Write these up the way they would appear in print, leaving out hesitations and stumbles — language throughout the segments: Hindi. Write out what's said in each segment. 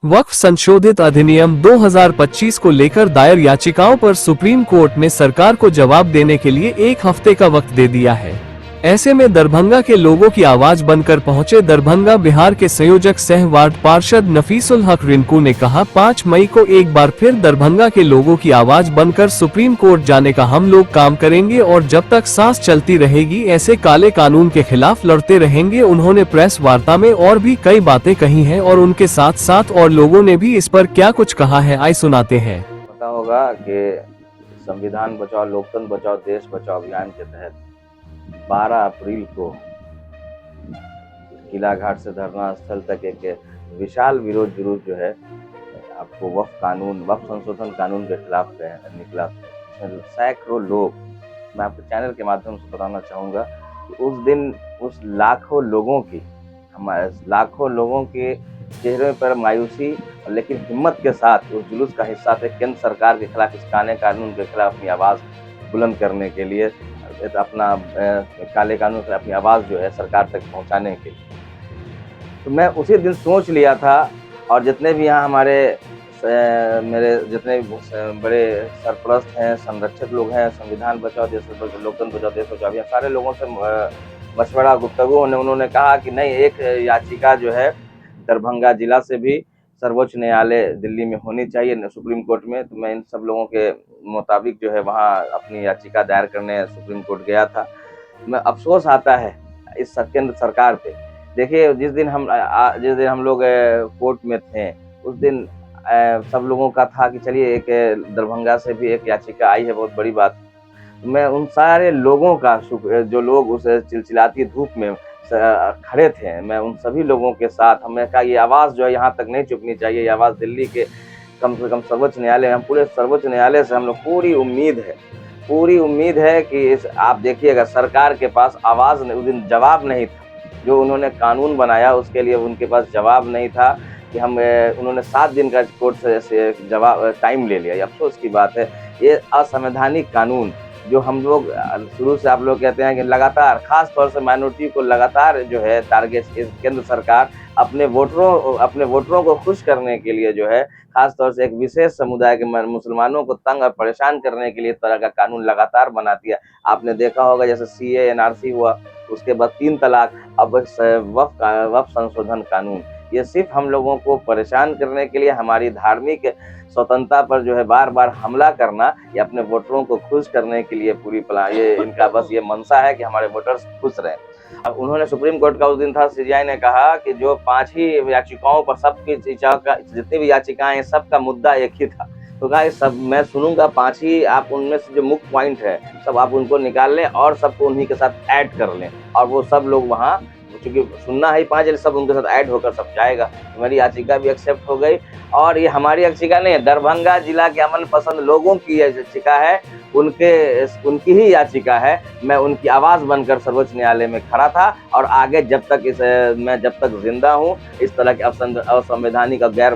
वक्फ संशोधित अधिनियम 2025 को लेकर दायर याचिकाओं पर सुप्रीम कोर्ट ने सरकार को जवाब देने के लिए 1 हफ्ते का वक्त दे दिया है। ऐसे में दरभंगा के लोगों की आवाज बनकर पहुंचे दरभंगा बिहार के संयोजक सह वार्ड पार्षद नफीसुल हक रिंकू ने कहा, 5 मई को एक बार फिर दरभंगा के लोगों की आवाज बनकर सुप्रीम कोर्ट जाने का हम लोग काम करेंगे और जब तक सांस चलती रहेगी ऐसे काले कानून के खिलाफ लड़ते रहेंगे। उन्होंने प्रेस वार्ता में और भी कई बातें कही हैं और उनके साथ साथ और लोगों ने भी इस पर क्या कुछ कहा है, आइए सुनाते हैं। पता होगा कि संविधान बचाओ लोकतंत्र बचाओ देश बचाओ अभियान के तहत 12 अप्रैल को किला घाट से धरना स्थल तक एक विशाल विरोध जुलूस जो है आपको वक्फ संशोधन कानून के खिलाफ निकला। सैकड़ों लोग, मैं आपके चैनल के माध्यम से बताना चाहूँगा कि उस दिन उस लाखों लोगों के चेहरे पर मायूसी लेकिन हिम्मत के साथ उस जुलूस का हिस्सा थे। केंद्र सरकार के खिलाफ, इस काले कानून के खिलाफ अपनी आवाज़ बुलंद करने के लिए, अपना काले कानून से अपनी आवाज़ जो है सरकार तक पहुंचाने के लिए। तो मैं उसी दिन सोच लिया था, और जितने भी यहाँ मेरे जितने भी बड़े सरपरस्त हैं, संरक्षक लोग हैं, संविधान बचाओ देश बचाओ लोकतंत्र बचाओ देश बचाओ, सारे लोगों से मशवरा गुफ्तगू उन्होंने कहा कि नहीं, एक याचिका जो है दरभंगा जिला से भी सर्वोच्च न्यायालय दिल्ली में होनी चाहिए, सुप्रीम कोर्ट में। तो मैं इन सब लोगों के मुताबिक जो है वहाँ अपनी याचिका दायर करने सुप्रीम कोर्ट गया था। मैं अफसोस आता है इस केंद्र सरकार पे। देखिए, जिस दिन हम लोग कोर्ट में थे उस दिन सब लोगों का था कि चलिए एक दरभंगा से भी एक याचिका आई है, बहुत बड़ी बात। मैं उन सारे लोगों का जो लोग उस चिलचिलाती धूप में खड़े थे, मैं उन सभी लोगों के साथ, हमने कहा ये आवाज़ जो है यहाँ तक नहीं चुकनी चाहिए। ये आवाज़ दिल्ली के कम से कम सर्वोच्च न्यायालय, हम पूरे सर्वोच्च न्यायालय से हम लोग पूरी उम्मीद है कि आप देखिएगा सरकार के पास आवाज़ उस दिन जवाब नहीं था। जो उन्होंने कानून बनाया उसके लिए उनके पास जवाब नहीं था कि उन्होंने 7 दिन का कोर्ट से जवाब टाइम ले लिया। ये अफसोस की बात है। ये असंवैधानिक कानून जो हम लोग शुरू से आप लोग कहते हैं कि लगातार, खास तौर से माइनॉरिटी को लगातार जो है टारगेट केंद्र सरकार अपने वोटरों को खुश करने के लिए जो है, खास तौर से एक विशेष समुदाय के मुसलमानों को तंग और परेशान करने के लिए तरह का कानून लगातार बनाती है। आपने देखा होगा जैसे CA NRC हुआ, उसके बाद 3 तलाक, अब वक्फ संशोधन कानून। ये सिर्फ हम लोगों को परेशान करने के लिए, हमारी धार्मिक स्वतंत्रता पर जो है बार बार हमला करना, या अपने वोटरों को खुश करने के लिए पूरी प्लान, ये इनका बस ये मंशा है कि हमारे वोटर्स खुश रहें। अब उन्होंने सुप्रीम कोर्ट का उस दिन था, CJI ने कहा कि जो 5 ही याचिकाओं पर सबकी जितनी भी याचिकाएं हैं सबका मुद्दा एक ही था। तो कहा सब मैं सुनूंगा, 5 ही, आप उनमें से जो मुख्य पॉइंट है सब आप उनको निकाल लें और सबको उन्हीं के साथ ऐड कर लें, और वो सब लोग वहाँ, क्योंकि सुनना है 5, सब उनके साथ ऐड होकर सब जाएगा। मेरी याचिका भी एक्सेप्ट हो गई, और ये हमारी याचिका नहीं है, दरभंगा जिला के अमन पसंद लोगों की याचिका है, उनकी ही याचिका है। मैं उनकी आवाज़ बनकर सर्वोच्च न्यायालय में खड़ा था, और आगे जब तक जिंदा हूँ इस तरह के असंवैधानिक और गैर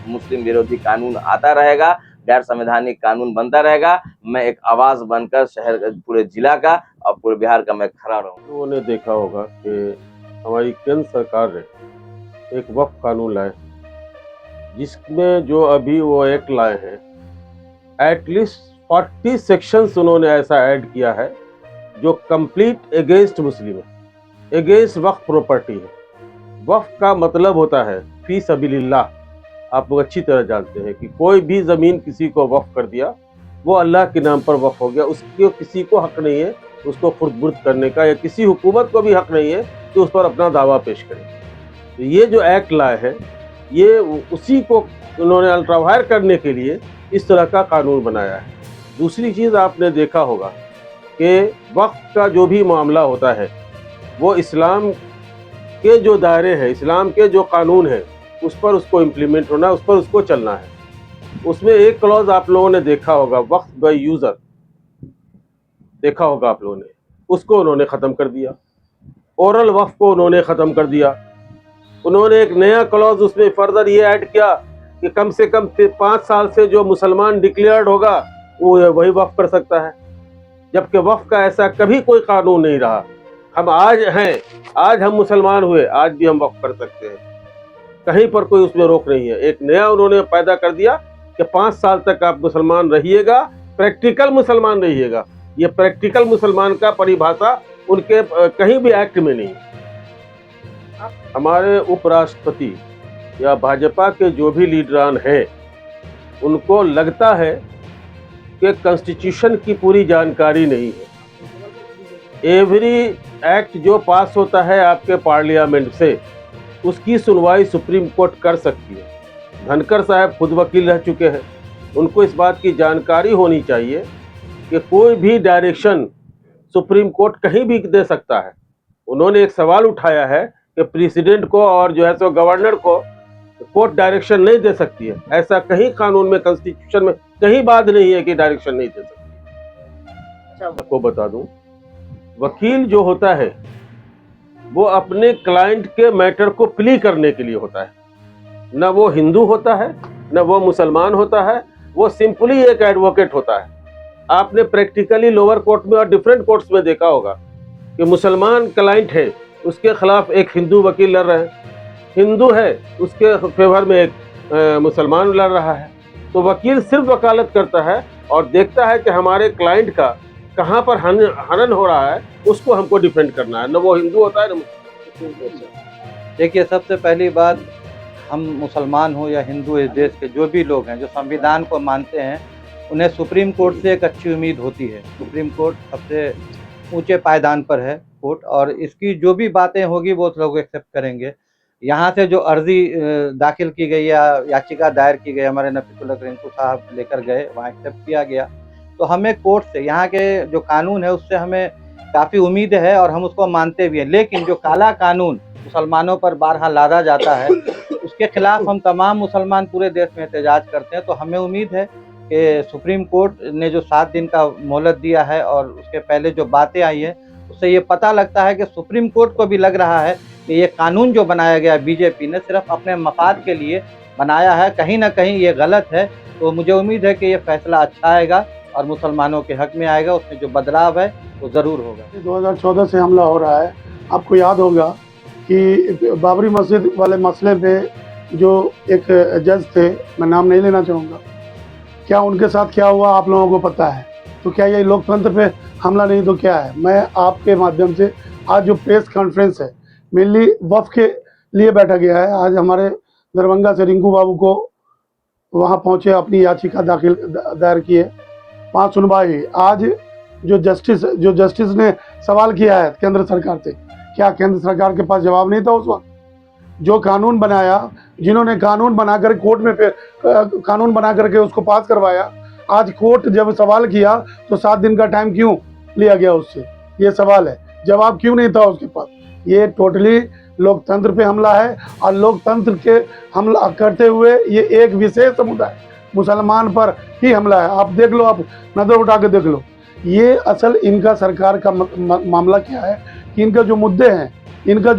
मुस्लिम विरोधी कानून आता रहेगा, गैर संवैधानिक कानून बनता रहेगा। मैं एक आवाज़ बनकर शहर, पूरे जिला का और पूरे बिहार का मैं खड़ा रहूँ। लोगों ने देखा होगा कि हमारी केंद्र सरकार ने एक वक्फ कानून लाए, जिसमें जो अभी वो एक्ट लाए हैं, एटलीस्ट 40 सेक्शंस उन्होंने ऐसा ऐड किया है जो कंप्लीट अगेंस्ट मुस्लिम है, अगेंस्ट वक्फ प्रॉपर्टी है। वक्फ का मतलब होता है फी सबीलिल्लाह। आप लोग अच्छी तरह जानते हैं कि कोई भी ज़मीन किसी को वक्फ कर दिया, वो अल्लाह के नाम पर वक्फ हो गया। उसको किसी को हक नहीं है उसको खुर्द-बुर्द करने का, या किसी हुकूमत को भी हक नहीं है कि उस पर अपना दावा पेश करे। तो ये जो एक्ट लाए हैं, ये उसी को उन्होंने अल्ट्रावायर करने के लिए इस तरह का कानून बनाया है। दूसरी चीज़ आपने देखा होगा कि वक्फ का जो भी मामला होता है वो इस्लाम के जो दायरे हैं, इस्लाम के जो कानून हैं, उस पर उसको इम्प्लीमेंट होना, उस पर उसको चलना है। उसमें एक क्लॉज आप लोगों ने देखा होगा, वक्फ बाय यूज़र, देखा होगा आप लोगों ने, उसको उन्होंने ख़त्म कर दिया। ओरल वक्फ को उन्होंने ख़त्म कर दिया। उन्होंने एक नया क्लॉज उसमें फर्दर ये ऐड किया कि कम से कम 5 साल से जो मुसलमान डिक्लेयर्ड होगा वो वही वक्फ कर सकता है, जबकि वक्फ का ऐसा कभी कोई कानून नहीं रहा। हम आज हैं, आज हम मुसलमान हुए, आज भी हम वक्फ कर सकते हैं। कहीं पर कोई उसमें रोक नहीं है। एक नया उन्होंने पैदा कर दिया कि 5 साल तक आप मुसलमान रहिएगा, प्रैक्टिकल मुसलमान रहिएगा। ये प्रैक्टिकल मुसलमान का परिभाषा उनके कहीं भी एक्ट में नहीं है। हमारे उपराष्ट्रपति या भाजपा के जो भी लीडरान हैं, उनको लगता है कि कॉन्स्टिट्यूशन की पूरी जानकारी नहीं है। एवरी एक्ट जो पास होता है आपके पार्लियामेंट से, उसकी सुनवाई सुप्रीम कोर्ट कर सकती है। धनखड़ साहब खुद वकील रह चुके हैं, उनको इस बात की जानकारी होनी चाहिए कि कोई भी डायरेक्शन सुप्रीम कोर्ट कहीं भी दे सकता है। उन्होंने एक सवाल उठाया है कि प्रेसिडेंट को और जो है सो गवर्नर को कोर्ट डायरेक्शन नहीं दे सकती है। ऐसा कहीं कानून में, कॉन्स्टिट्यूशन में कहीं बात नहीं है कि डायरेक्शन नहीं दे सकती। आपको बता दूं, वकील जो होता है वो अपने क्लाइंट के मैटर को प्ली करने के लिए होता है। न वो हिंदू होता है, न वो मुसलमान होता है, वो सिंपली एक एडवोकेट होता है। आपने प्रैक्टिकली लोअर कोर्ट में और डिफरेंट कोर्ट्स में देखा होगा कि मुसलमान क्लाइंट है, उसके खिलाफ एक हिंदू वकील लड़ रहे हैं, हिंदू है उसके फेवर में एक मुसलमान लड़ रहा है। तो वकील सिर्फ वकालत करता है और देखता है कि हमारे क्लाइंट का कहाँ पर हनन हो रहा है, उसको हमको डिफेंड करना है। न वो हिंदू होता है न मुसलमान। देखिए, सबसे पहली बात, हम मुसलमान हो या हिंदू, इस देश के जो भी लोग हैं जो संविधान को मानते हैं, उन्हें सुप्रीम कोर्ट से एक अच्छी उम्मीद होती है। सुप्रीम कोर्ट सबसे ऊंचे पायदान पर है कोर्ट, और इसकी जो भी बातें होगी वो लोग एक्सेप्ट करेंगे। यहाँ से जो अर्जी दाखिल की गई या याचिका दायर की गई, हमारे नफीसुल्लाह रिंकू साहब लेकर गए, वहाँ एक्सेप्ट किया गया। तो हमें कोर्ट से, यहाँ के जो कानून है उससे हमें काफ़ी उम्मीद है और हम उसको मानते भी हैं। लेकिन जो काला कानून मुसलमानों पर बारहा लादा जाता है, उसके खिलाफ हम तमाम मुसलमान पूरे देश में एहतजाज करते हैं। तो हमें उम्मीद है कि सुप्रीम कोर्ट ने जो 7 दिन का मोहलत दिया है और उसके पहले जो बातें आई है, उससे ये पता लगता है कि सुप्रीम कोर्ट को भी लग रहा है कि ये कानून जो बनाया गया बीजेपी ने सिर्फ अपने मफाद के लिए बनाया है, कहीं ना कहीं ये गलत है। तो मुझे उम्मीद है कि ये फैसला अच्छा आएगा और मुसलमानों के हक में आएगा, उसमें जो बदलाव है वो ज़रूर होगा। 2014 से हमला हो रहा है। आपको याद होगा कि बाबरी मस्जिद वाले मसले पे जो एक जज थे, मैं नाम नहीं लेना चाहूँगा, क्या उनके साथ क्या हुआ आप लोगों को पता है। तो क्या ये लोकतंत्र पे हमला नहीं तो क्या है। मैं आपके माध्यम से, आज जो प्रेस कॉन्फ्रेंस है मेनली वफ़ के लिए बैठा गया है। आज हमारे दरभंगा से रिंकू बाबू को वहाँ पहुँचे, अपनी याचिका दायर की है, 5 सुनवाई। आज जो जस्टिस ने सवाल किया है केंद्र सरकार से, क्या केंद्र सरकार के पास जवाब नहीं था उस वक्त। जो कानून बनाया, जिन्होंने कानून बनाकर कोर्ट में कानून बना करके उसको पास करवाया, आज कोर्ट जब सवाल किया तो 7 दिन का टाइम क्यों लिया गया उससे, ये सवाल है। जवाब क्यों नहीं था उसके पास। ये टोटली लोकतंत्र पे हमला है और लोकतंत्र के हमला करते हुए ये एक विशेष समुदाय मुसलमान पर ही हमला है। आप देख लो, आप नजर उठा के देख लो। ये असल इनका सरकार का मामला क्या है कि इनका जो मुद्दे हैं, इनका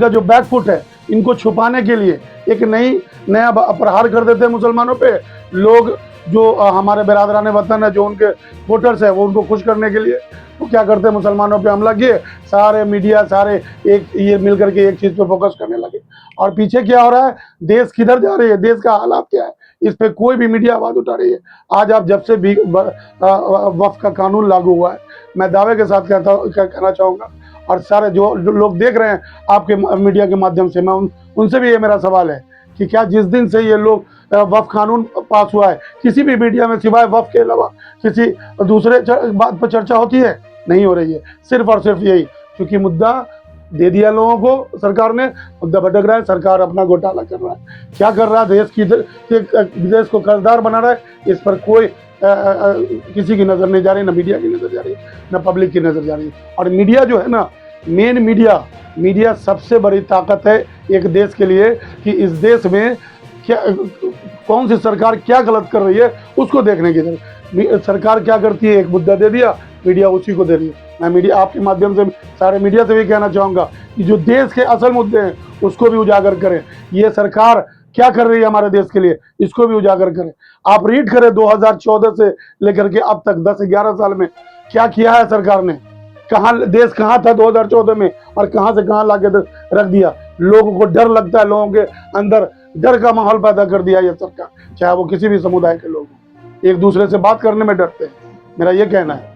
जो बैकफुट है, इनको छुपाने के लिए एक नया प्रहार कर देते हैं मुसलमानों पे। लोग जो हमारे बिरादरान वतन है, जो उनके वोटर्स हैं, वो उनको खुश करने के लिए वो क्या करते हैं, मुसलमानों पे हमला किए। सारे मीडिया, सारे एक ये मिल करके एक चीज़ पे फोकस करने लगे। और पीछे क्या हो रहा है, देश किधर जा रही है, देश का हालात क्या है, इस पे कोई भी मीडिया आवाज़ उठा रही है। आज आप जब से भी वक्फ का कानून लागू हुआ है, मैं दावे के साथ कहना चाहूँगा, और सारे जो लोग देख रहे हैं आपके मीडिया के माध्यम से, मैं उनसे भी ये मेरा सवाल है कि क्या जिस दिन से ये लोग वक्फ कानून पास हुआ है, किसी भी मीडिया में सिवाय वक्फ के अलावा किसी दूसरे बात पर चर्चा होती है? नहीं हो रही है। सिर्फ और सिर्फ यही, क्योंकि मुद्दा दे दिया लोगों को, सरकार ने मुद्दा भटक रहा है, सरकार अपना घोटाला कर रहा है। क्या कर रहा है, देश को कर्जदार बना रहा है। इस पर कोई किसी की नज़र नहीं जा रही, ना मीडिया की नज़र जा रही है, ना पब्लिक की नज़र जा रही है। और मीडिया जो है ना, मेन मीडिया सबसे बड़ी ताकत है एक देश के लिए, कि इस देश में क्या, कौन सी सरकार क्या गलत कर रही है उसको देखने की जरूरत। सरकार क्या करती है, एक मुद्दा दे दिया, मीडिया उसी को दे रही है। मैं मीडिया आपके माध्यम से सारे मीडिया से भी कहना चाहूँगा कि जो देश के असल मुद्दे हैं उसको भी उजागर करें। ये सरकार क्या कर रही है हमारे देश के लिए, इसको भी उजागर करें। आप रीड करें 2014 से लेकर के अब तक 10-11 साल में क्या किया है सरकार ने, कहाँ देश कहाँ था 2014 में और कहाँ से कहाँ लाके रख दिया। लोगों को डर लगता है, लोगों के अंदर डर का माहौल पैदा कर दिया ये सरकार, चाहे वो किसी भी समुदाय के लोग हों। एक दूसरे से बात करने में डरते हैं, मेरा ये कहना है।